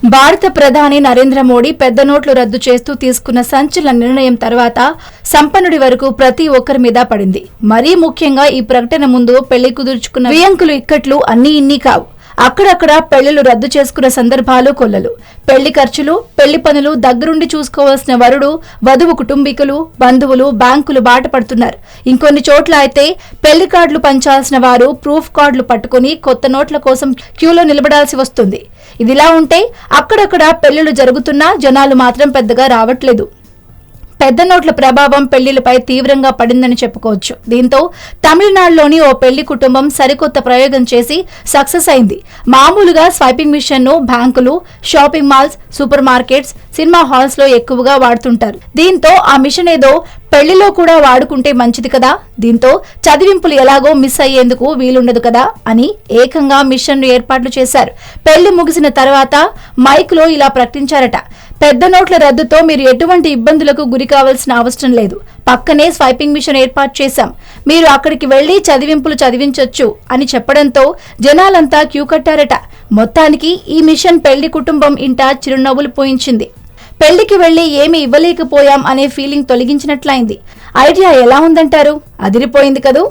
భారత ప్రధాని నరేంద్ర మోడీ పెద్ద నోట్లు రద్దు చేస్తూ తీసుకున్న సంచలన నిర్ణయం తర్వాత సంపన్నుడి వరకు ప్రతి ఒక్కరి మీద పడింది. మరీ ముఖ్యంగా ఈ ప్రకటన ముందు పెళ్లి కుదుర్చుకున్న వియంకులు ఇక్కట్లు అన్నీ ఇన్ని కావు. అక్కడక్కడ పెళ్లిళ్లు రద్దు చేసుకున్న సందర్భాలు కొల్లలు. పెళ్లి ఖర్చులు, పెళ్లి పనులు దగ్గరుండి చూసుకోవాల్సిన వరుడు, వధువు కుటుంబీకులు, బంధువులు, బ్యాంకులు బాట పడుతున్నారు. ఇంకొన్ని చోట్ల అయితే పెళ్లి కార్డులు పంచాల్సిన వారు ప్రూఫ్ కార్డులు పట్టుకుని కొత్త నోట్ల కోసం క్యూలో నిలబడాల్సి వస్తుంది. ఇదిలా ఉంటే అక్కడక్కడ పెళ్లిళ్లు జరుగుతున్నా జనాలు మాత్రం పెద్దగా రావట్లేదు. పెద్ద నోట్ల ప్రభావం పెళ్లిళ్లపై తీవ్రంగా పడిందని చెప్పుకోవచ్చు. దీంతో తమిళనాడులోని ఓ పెళ్లి కుటుంబం సరికొత్త ప్రయోగం చేసి సక్సెస్ అయింది. మామూలుగా స్వైపింగ్ మిషన్ ను బ్యాంకులు, shopping malls, super markets, cinema halls లో ఎక్కువగా వాడుతుంటారు. దీంతో ఆ మిషన్ ఏదో పెళ్లిలో కూడా వాడుకుంటే మంచిది కదా, దీంతో చదివింపులు ఎలాగో మిస్ అయ్యేందుకు వీలుండదు కదా అని ఏకంగా మిషన్ ను ఏర్పాట్లు చేశారు. పెళ్లి ముగిసిన తర్వాత మైక్ లో ఇలా ప్రకటించారట: పెద్ద నోట్ల రద్దుతో మీరు ఎటువంటి ఇబ్బందులకు గురి కావాల్సిన అవసరం లేదు. పక్కనే స్వైపింగ్ మిషన్ ఏర్పాటు చేశాం. మీరు అక్కడికి వెళ్లి చదివింపులు చదివించొచ్చు అని చెప్పడంతో జనాలంతా క్యూ కట్టారట. మొత్తానికి ఈ మిషన్ పెళ్లి కుటుంబం ఇంట చిరునవ్వులు పోయించింది. పెళ్లికి వెళ్లి ఏమి ఇవ్వలేకపోయాం అనే ఫీలింగ్ తొలగించినట్లయింది. ఐడియా ఎలా ఉందంటారు? అదిరిపోయింది కదూ.